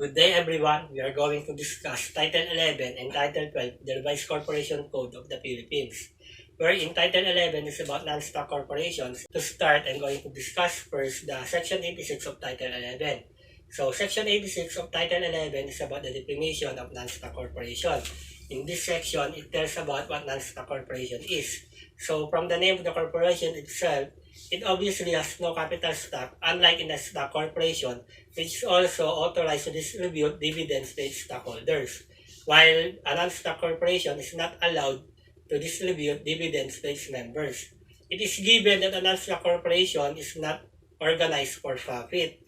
Good day everyone, we are going to discuss Title 11 and Title 12, the Revised Corporation Code of the Philippines. Where in Title 11 is about non-stock corporations. To start, I'm going to discuss first the Section 86 of Title 11. So Section 86 of Title 11 is about the definition of non-stock corporation. In this section, it tells about what non-stock corporation is. So from the name of the corporation itself, it obviously has no capital stock, unlike in a stock corporation, which is also authorized to distribute dividends to its stockholders, while a non-stock corporation is not allowed to distribute dividends to its members. It is given that a non-stock corporation is not organized for profit.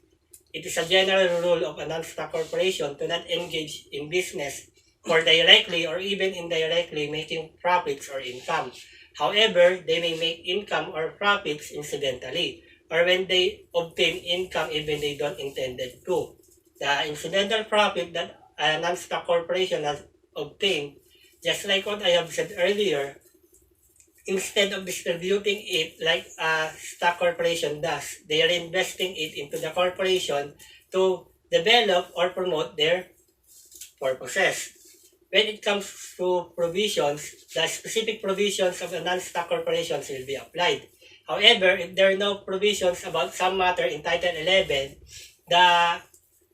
It is a general rule of a non-stock corporation to not engage in business for directly or even indirectly making profits or income. However, they may make income or profits incidentally, or when they obtain income even they don't intended to. The incidental profit that a non-stock corporation has obtained, just like what I have said earlier, instead of distributing it like a stock corporation does, they are investing it into the corporation to develop or promote their purposes. When it comes to provisions, the specific provisions of the non-stock corporations will be applied. However, if there are no provisions about some matter in Title 11, the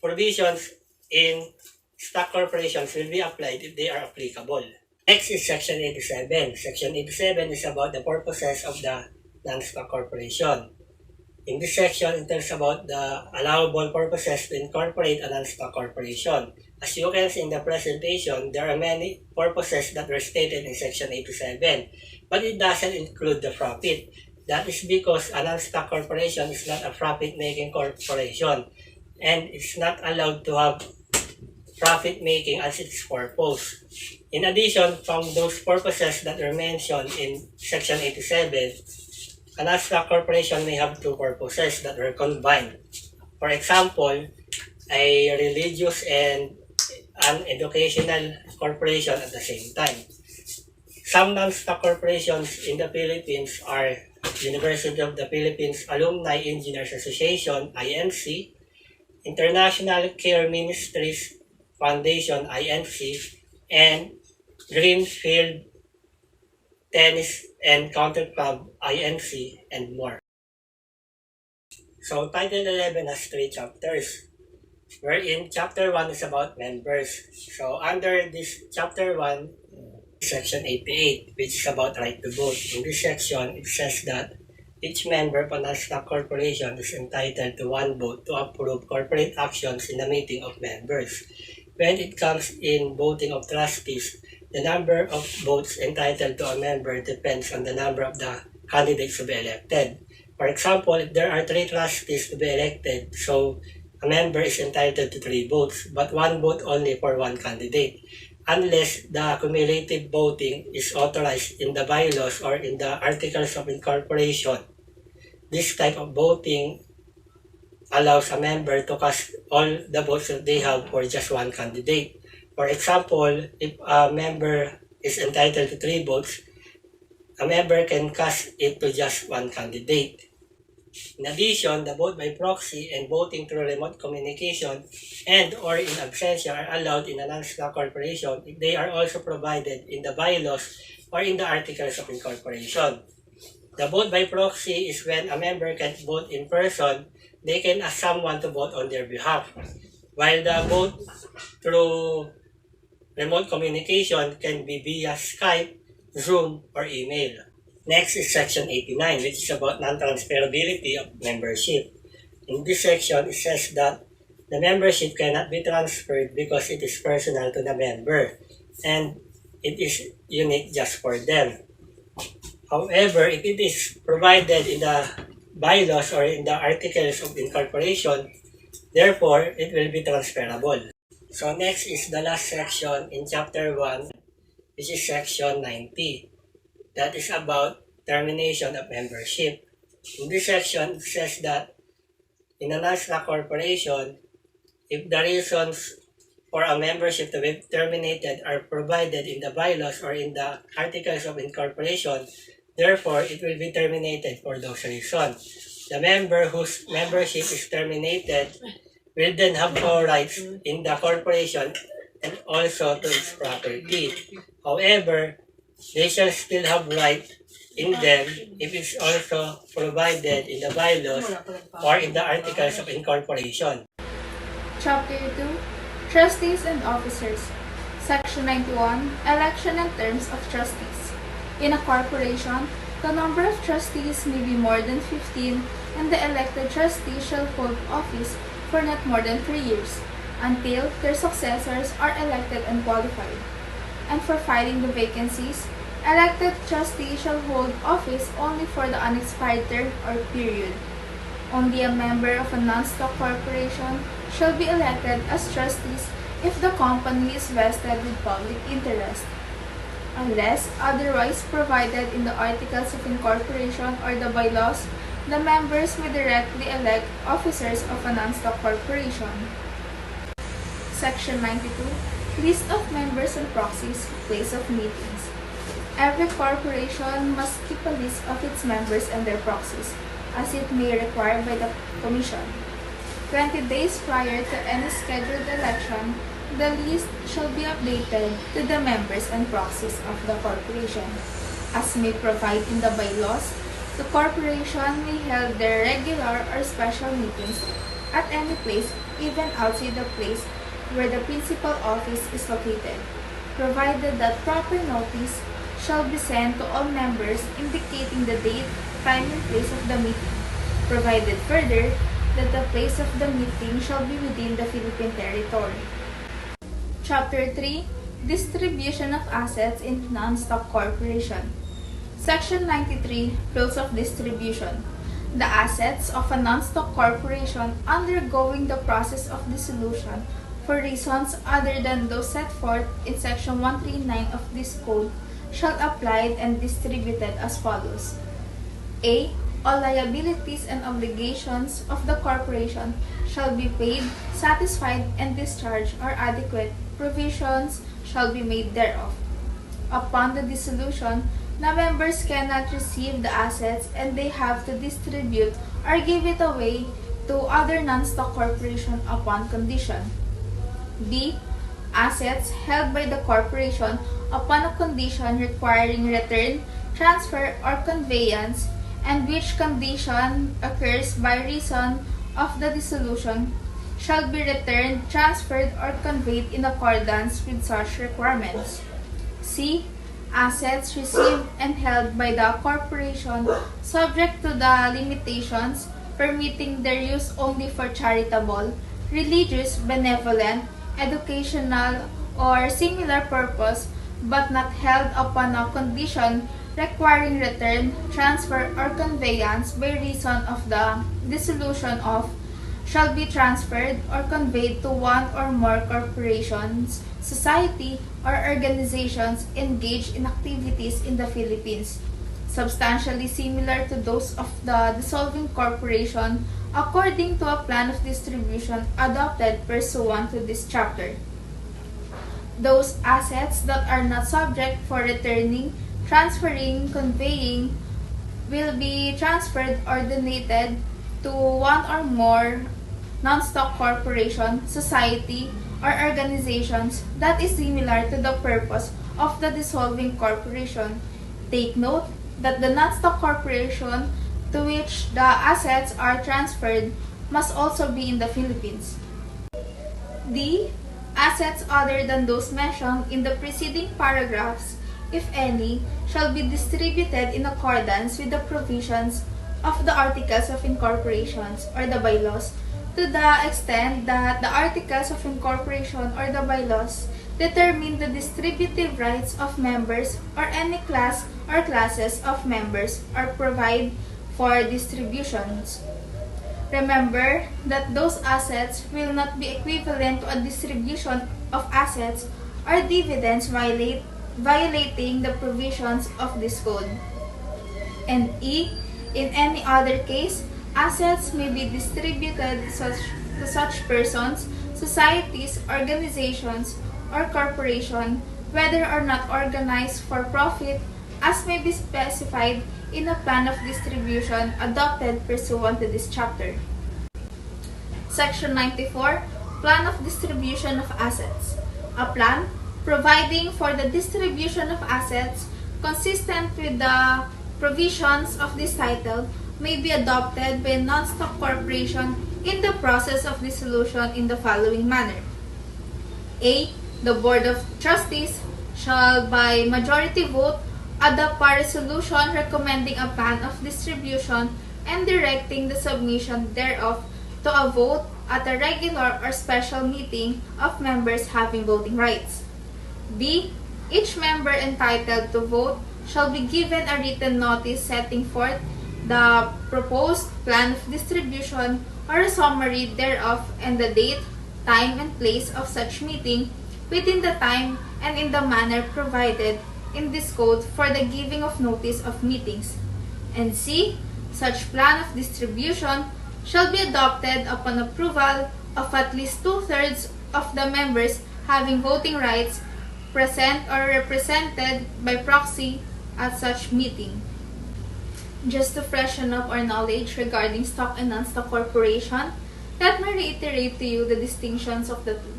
provisions in stock corporations will be applied if they are applicable. Next is Section 87. Section 87 is about the purposes of the non-stock corporation. In this section, it tells about the allowable purposes to incorporate a non-stock corporation. As you can see in the presentation, there are many purposes that were stated in Section 87, but it doesn't include the profit. That is because a non-stock corporation is not a profit-making corporation, and it's not allowed to have profit-making as its purpose. In addition, from those purposes that were mentioned in Section 87, a non-stock corporation may have two purposes that were combined. For example, a religious and an educational corporation at the same time. Some non-stock corporations in the Philippines are University of the Philippines Alumni Engineers Association, INC, International Care Ministries Foundation, INC, and Greenfield Tennis and Counter Club, INC, and more. So Title 11 has 3 chapters, wherein Chapter 1 is about members. So under this Chapter 1, Section 88, which is about right to vote. In this section, it says that each member of a non-stock corporation is entitled to 1 vote to approve corporate actions in a meeting of members. When it comes in voting of trustees, the number of votes entitled to a member depends on the number of the candidates to be elected. For example, if there are 3 trustees to be elected, so a member is entitled to 3 votes, but 1 vote only for 1 candidate, unless the cumulative voting is authorized in the bylaws or in the articles of incorporation. This type of voting allows a member to cast all the votes that they have for just 1 candidate. For example, if a member is entitled to 3 votes, a member can cast it to just 1 candidate. In addition, the vote by proxy and voting through remote communication and or in absentia are allowed in a non-stock corporation if they are also provided in the bylaws or in the articles of incorporation. The vote by proxy is when a member can't vote in person, they can ask someone to vote on their behalf, while the vote through remote communication can be via Skype, Zoom, or email. Next is Section 89, which is about non-transferability of membership. In this section, it says that the membership cannot be transferred because it is personal to the member, and it is unique just for them. However, if it is provided in the bylaws or in the articles of incorporation, therefore, it will be transferable. So next is the last section in Chapter 1, which is Section 90. That is about termination of membership. In this section, it says that in a non-stock corporation, if the reasons for a membership to be terminated are provided in the bylaws or in the articles of incorporation, therefore, it will be terminated for those reasons. The member whose membership is terminated will then have no rights in the corporation and also to its property. However, they shall still have rights in them if it's also provided in the bylaws or in the articles of incorporation. Chapter 2, Trustees and Officers. Section 91, Election and Terms of Trustees. In a corporation, the number of trustees may be more than 15, and the elected trustee shall hold office for not more than 3 years, until their successors are elected and qualified. And for filling the vacancies, elected trustees shall hold office only for the unexpired term or period. Only a member of a non-stock corporation shall be elected as trustees if the company is vested with public interest, unless otherwise provided in the Articles of Incorporation or the bylaws. The members may directly elect officers of a non-stock corporation. Section 92, List of members and proxies, place of meetings. Every corporation must keep a list of its members and their proxies, as it may require by the Commission. 20 days prior to any scheduled election, the list shall be updated to the members and proxies of the corporation. As may provide in the bylaws, the corporation may hold their regular or special meetings at any place, even outside the place where the principal office is located, provided that proper notice shall be sent to all members indicating the date, time, and place of the meeting, provided further that the place of the meeting shall be within the Philippine territory. Chapter 3, Distribution of Assets in Non-Stock Corporation. Section 93, Rules of Distribution. The assets of a non-stock corporation undergoing the process of dissolution for reasons other than those set forth in Section 139 of this Code shall applied and distributed as follows. A. All liabilities and obligations of the corporation shall be paid, satisfied, and discharged, or adequate provisions shall be made thereof. Upon the dissolution, the members cannot receive the assets and they have to distribute or give it away to other non-stock corporation upon condition. B. Assets held by the corporation upon a condition requiring return, transfer, or conveyance, and which condition occurs by reason of the dissolution, shall be returned, transferred, or conveyed in accordance with such requirements. C. Assets received and held by the corporation subject to the limitations permitting their use only for charitable, religious, benevolent, educational, or similar purpose, but not held upon a condition requiring return, transfer, or conveyance by reason of the dissolution of, shall be transferred or conveyed to one or more corporations, society, or organizations engaged in activities in the Philippines, substantially similar to those of the dissolving corporation, according to a plan of distribution adopted pursuant to this chapter. Those assets that are not subject for returning, transferring, conveying will be transferred or donated to one or more non-stock corporation, society, or organizations that is similar to the purpose of the dissolving corporation. Take note that the non-stock corporation to which the assets are transferred must also be in the Philippines. D. Assets other than those mentioned in the preceding paragraphs, if any, shall be distributed in accordance with the provisions of the Articles of Incorporations or the bylaws, to the extent that the Articles of Incorporation or the bylaws determine the distributive rights of members or any class or classes of members or provide for distributions. Remember that those assets will not be equivalent to a distribution of assets or dividends violating the provisions of this code. And E. In any other case, assets may be distributed to such persons, societies, organizations, or corporation, whether or not organized for profit, as may be specified in a plan of distribution adopted pursuant to this chapter. Section 94, Plan of Distribution of Assets. A plan providing for the distribution of assets consistent with the provisions of this title may be adopted by a non-stock corporation in the process of dissolution in the following manner. A. The Board of Trustees shall by majority vote adopt a resolution recommending a plan of distribution and directing the submission thereof to a vote at a regular or special meeting of members having voting rights. B. Each member entitled to vote shall be given a written notice setting forth the proposed plan of distribution or a summary thereof and the date, time, and place of such meeting within the time and in the manner provided in this code for the giving of notice of meetings. And C. Such plan of distribution shall be adopted upon approval of at least 2/3 of the members having voting rights present or represented by proxy at such meeting. Just to freshen up our knowledge regarding stock and non-stock corporation, let me reiterate to you the distinctions of the two.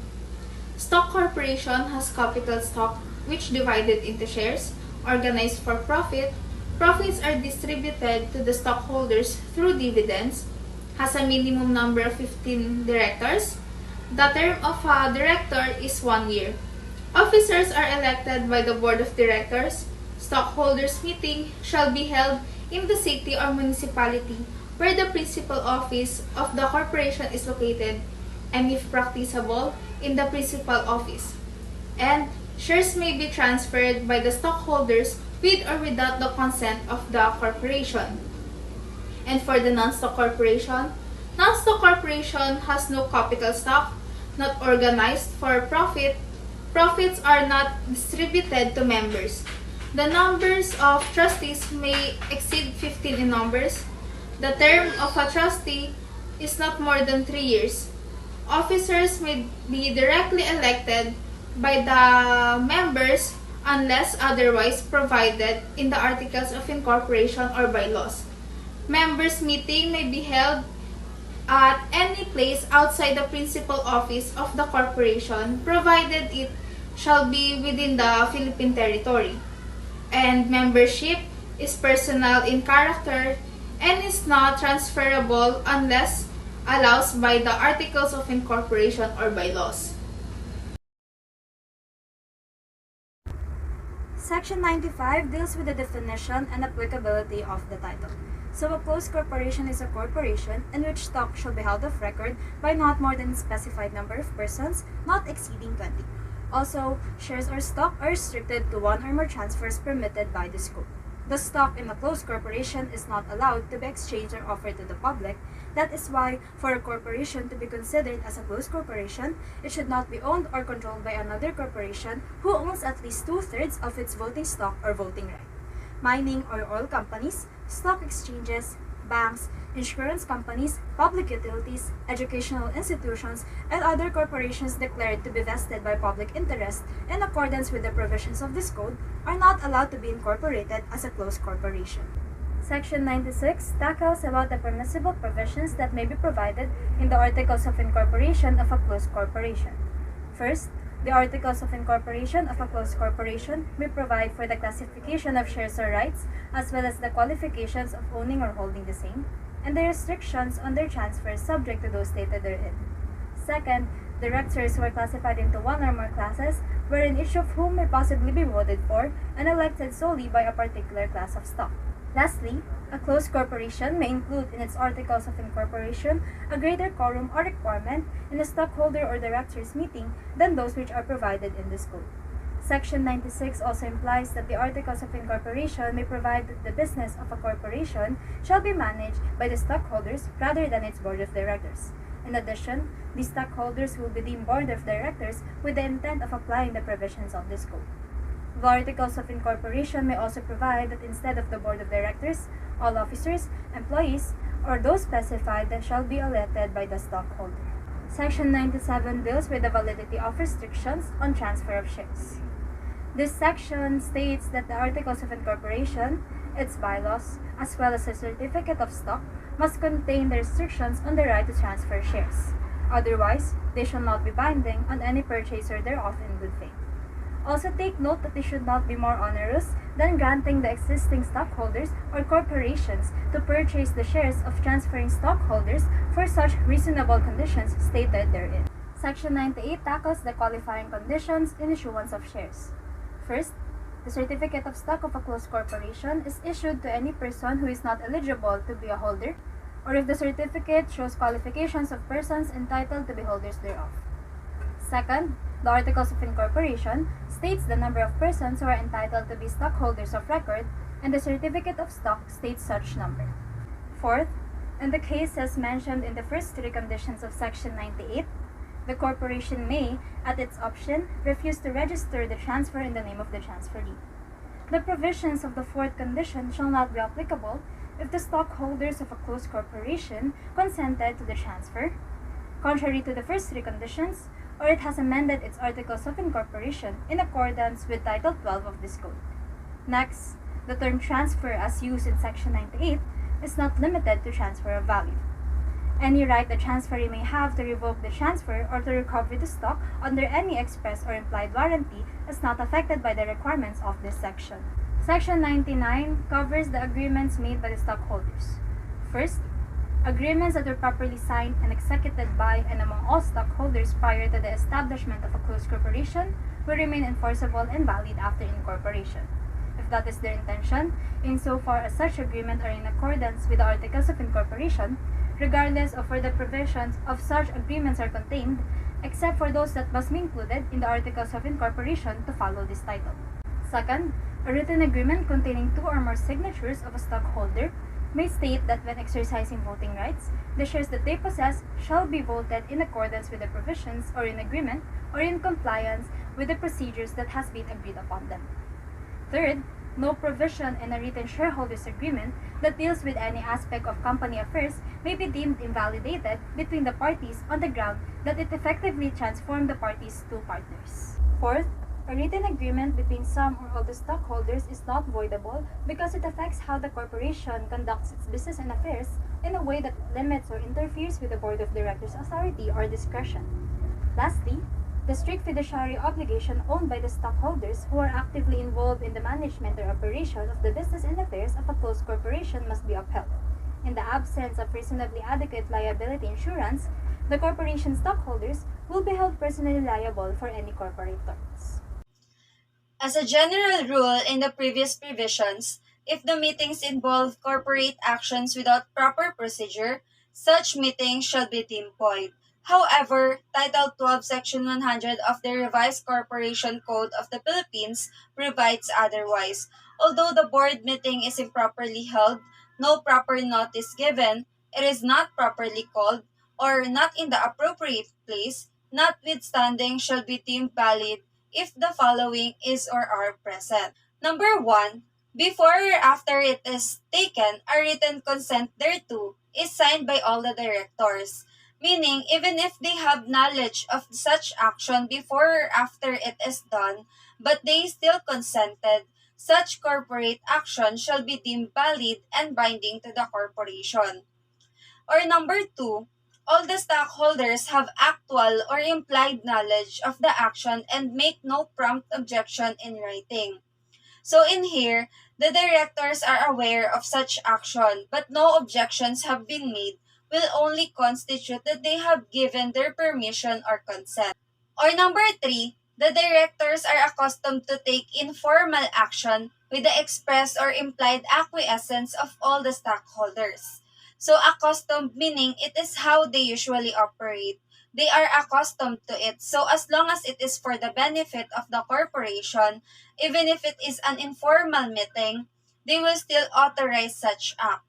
Stock corporation has capital stock which divided into shares, organized for profit. Profits are distributed to the stockholders through dividends, has a minimum number of 15 directors. The term of a director is 1 year. Officers are elected by the board of directors. Stockholders' meeting shall be held in the city or municipality where the principal office of the corporation is located, and if practicable, in the principal office. And shares may be transferred by the stockholders with or without the consent of the corporation. And for the non-stock corporation has no capital stock, not organized for profit. Profits are not distributed to members. The numbers of trustees may exceed 15 in numbers. The term of a trustee is not more than 3 years. Officers may be directly elected by the members unless otherwise provided in the Articles of Incorporation or bylaws. Members' meeting may be held at any place outside the principal office of the corporation, provided it shall be within the Philippine territory. And membership is personal in character and is not transferable unless allowed by the Articles of Incorporation or bylaws. Section 95 deals with the definition and applicability of the title. So a closed corporation is a corporation in which stock shall be held of record by not more than a specified number of persons, not exceeding 20. Also, shares or stock are restricted to 1 or more transfers permitted by this code. The stock in a closed corporation is not allowed to be exchanged or offered to the public. That is why, for a corporation to be considered as a closed corporation, it should not be owned or controlled by another corporation who owns at least 2/3 of its voting stock or voting right. Mining or oil companies, stock exchanges, banks, insurance companies, public utilities, educational institutions, and other corporations declared to be vested by public interest in accordance with the provisions of this code are not allowed to be incorporated as a closed corporation. Section 96 tackles about the permissible provisions that may be provided in the Articles of Incorporation of a closed corporation. First, the Articles of Incorporation of a closed corporation may provide for the classification of shares or rights, as well as the qualifications of owning or holding the same, and the restrictions on their transfer subject to those stated therein. Second, directors who are classified into 1 or more classes, wherein each of whom may possibly be voted for and elected solely by a particular class of stock. Lastly, a closed corporation may include in its Articles of Incorporation a greater quorum or requirement in a stockholder or directors meeting than those which are provided in this code. Section 96 also implies that the Articles of Incorporation may provide that the business of a corporation shall be managed by the stockholders rather than its board of directors. In addition, the stockholders will be deemed board of directors with the intent of applying the provisions of this code. The Articles of Incorporation may also provide that instead of the board of directors, all officers, employees, or those specified that shall be elected by the stockholder. Section 97 deals with the validity of restrictions on transfer of shares. This section states that the Articles of Incorporation, its bylaws, as well as a certificate of stock, must contain the restrictions on the right to transfer shares. Otherwise, they shall not be binding on any purchaser thereof in good faith. Also take note that they should not be more onerous than granting the existing stockholders or corporations to purchase the shares of transferring stockholders for such reasonable conditions stated therein. Section 98 tackles the qualifying conditions in issuance of shares. First, the certificate of stock of a closed corporation is issued to any person who is not eligible to be a holder, or if the certificate shows qualifications of persons entitled to be holders thereof. Second, the Articles of Incorporation states the number of persons who are entitled to be stockholders of record, and the certificate of stock states such number. Fourth, in the cases mentioned in the first three conditions of Section 98, the corporation may, at its option, refuse to register the transfer in the name of the transferee. The provisions of the fourth condition shall not be applicable if the stockholders of a closed corporation consented to the transfer, contrary to the first three conditions, or it has amended its Articles of Incorporation in accordance with Title 12 of this Code. Next, the term transfer as used in Section 98 is not limited to transfer of value. Any right the transferee may have to revoke the transfer or to recover the stock under any express or implied warranty is not affected by the requirements of this section. Section 99 covers the agreements made by the stockholders. First, agreements that were properly signed and executed by and among all stockholders prior to the establishment of a closed corporation will remain enforceable and valid after incorporation, if that is their intention, insofar as such agreements are in accordance with the Articles of Incorporation, regardless of where the provisions of such agreements are contained, except for those that must be included in the Articles of Incorporation to follow this title. Second, a written agreement containing two or more signatures of a stockholder may state that when exercising voting rights, the shares that they possess shall be voted in accordance with the provisions or in agreement or in compliance with the procedures that has been agreed upon them. Third, no provision in a written shareholders agreement that deals with any aspect of company affairs may be deemed invalidated between the parties on the ground that it effectively transformed the parties to partners. Fourth, a written agreement between some or all the stockholders is not voidable because it affects how the corporation conducts its business and affairs in a way that limits or interferes with the board of directors' authority or discretion. Lastly, the strict fiduciary obligation owned by the stockholders who are actively involved in the management or operation of the business and affairs of a closed corporation must be upheld. In the absence of reasonably adequate liability insurance, the corporation stockholders will be held personally liable for any corporate torts. As a general rule in the previous provisions, if the meetings involve corporate actions without proper procedure, such meetings shall be deemed void. However, Title 12, Section 100 of the Revised Corporation Code of the Philippines provides otherwise. Although the board meeting is improperly held, no proper notice given, it is not properly called, or not in the appropriate place, notwithstanding shall be deemed valid if the following is or are present. Number 1, before or after it is taken, a written consent thereto is signed by all the directors. Meaning, even if they have knowledge of such action before or after it is done, but they still consented, such corporate action shall be deemed valid and binding to the corporation. Or number 2, all the stockholders have actual or implied knowledge of the action and make no prompt objection in writing. So in here, the directors are aware of such action, but no objections have been made, will only constitute that they have given their permission or consent. Or number 3, the directors are accustomed to take informal action with the express or implied acquiescence of all the stockholders. So accustomed meaning it is how they usually operate. They are accustomed to it. So as long as it is for the benefit of the corporation, even if it is an informal meeting, they will still authorize such act.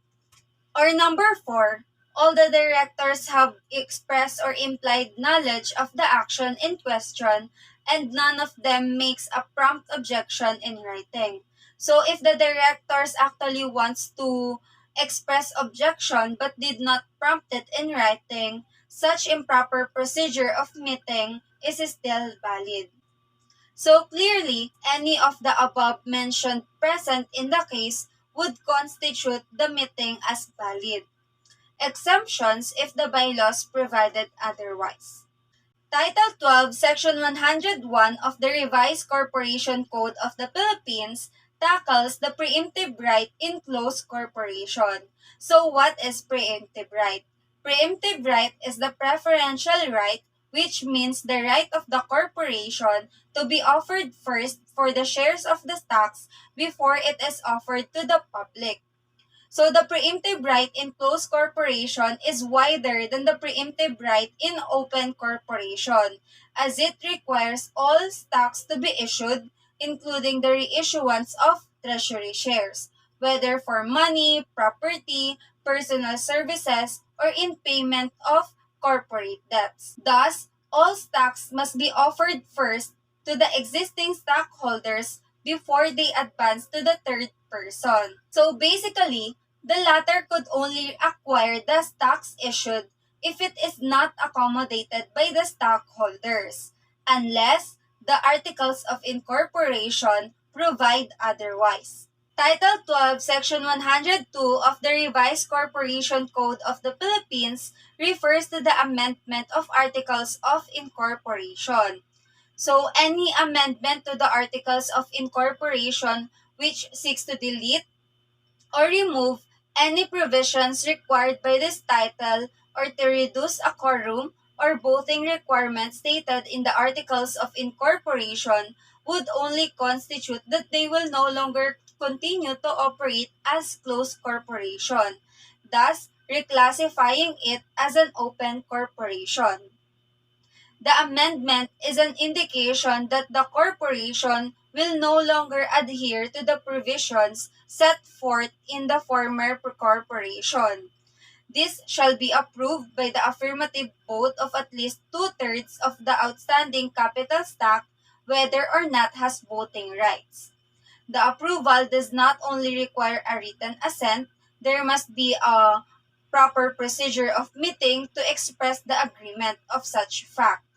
Or number 4, all the directors have expressed or implied knowledge of the action in question and none of them makes a prompt objection in writing. So if the directors actually wants to express objection but did not prompt it in writing, such improper procedure of meeting is still valid. So clearly, any of the above mentioned present in the case would constitute the meeting as valid. Exemptions if the bylaws provided otherwise. Title 12, Section 101 of the Revised Corporation Code of the Philippines tackles the preemptive right in closed corporation. So what is preemptive right? Preemptive right is the preferential right, which means the right of the corporation to be offered first for the shares of the stocks before it is offered to the public. So the preemptive right in closed corporation is wider than the preemptive right in open corporation, as it requires all stocks to be issued, including the reissuance of treasury shares, whether for money, property, personal services, or in payment of corporate debts. Thus, all stocks must be offered first to the existing stockholders before they advance to the third person. So basically, the latter could only acquire the stocks issued if it is not accommodated by the stockholders, unless the Articles of Incorporation provide otherwise. Title 12, Section 102 of the Revised Corporation Code of the Philippines refers to the amendment of Articles of Incorporation. So, any amendment to the Articles of Incorporation which seeks to delete or remove any provisions required by this title or to reduce a quorum or voting requirement stated in the Articles of Incorporation would only constitute that they will no longer continue to operate as closed corporation, thus reclassifying it as an open corporation. The amendment is an indication that the corporation will no longer adhere to the provisions set forth in the former corporation. This shall be approved by the affirmative vote of at least two-thirds of the outstanding capital stock, whether or not has voting rights. The approval does not only require a written assent, there must be a proper procedure of meeting to express the agreement of such fact.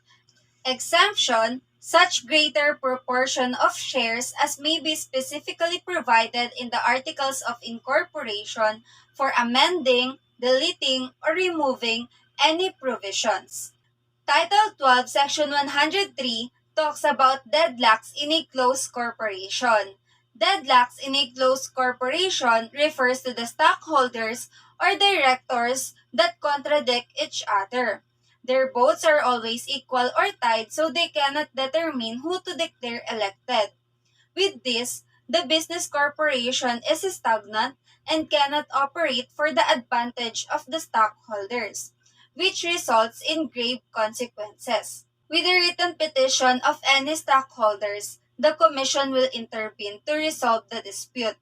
Exemption, such greater proportion of shares as may be specifically provided in the Articles of Incorporation for amending, deleting, or removing any provisions. Title 12, Section 103 talks about deadlocks in a closed corporation. Deadlocks in a closed corporation refers to the stockholders or directors that contradict each other. Their votes are always equal or tied, so they cannot determine who to declare elected. With this, the business corporation is stagnant and cannot operate for the advantage of the stockholders, which results in grave consequences. With a written petition of any stockholders, the Commission will intervene to resolve the dispute.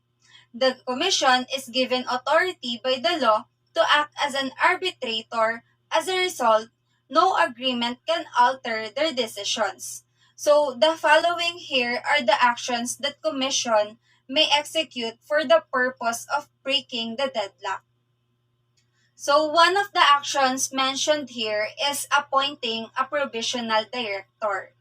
The Commission is given authority by the law to act as an arbitrator. As a result, no agreement can alter their decisions. So, the following here are the actions that Commission may execute for the purpose of breaking the deadlock. So, one of the actions mentioned here is appointing a provisional director.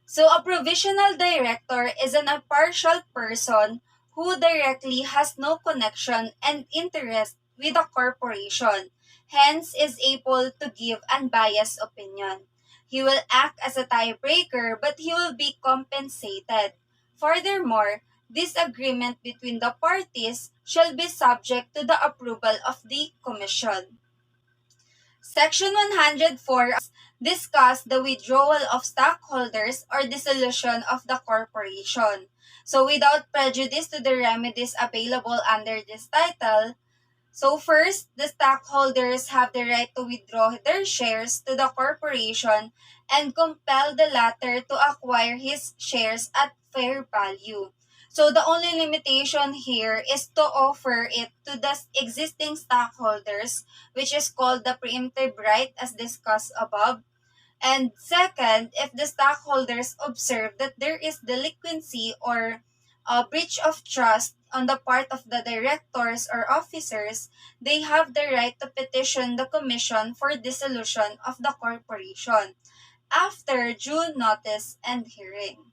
So, a provisional director is an impartial person who directly has no connection and interest with a corporation, hence is able to give unbiased opinion. He will act as a tiebreaker, but he will be compensated. Furthermore, this agreement between the parties shall be subject to the approval of the Commission. Section 104 discuss the withdrawal of stockholders or dissolution of the corporation. So without prejudice to the remedies available under this title, so first, the stockholders have the right to withdraw their shares to the corporation and compel the latter to acquire his shares at fair value. So the only limitation here is to offer it to the existing stockholders, which is called the preemptive right as discussed above. And second, if the stockholders observe that there is delinquency or a breach of trust on the part of the directors or officers, they have the right to petition the Commission for dissolution of the corporation after due notice and hearing.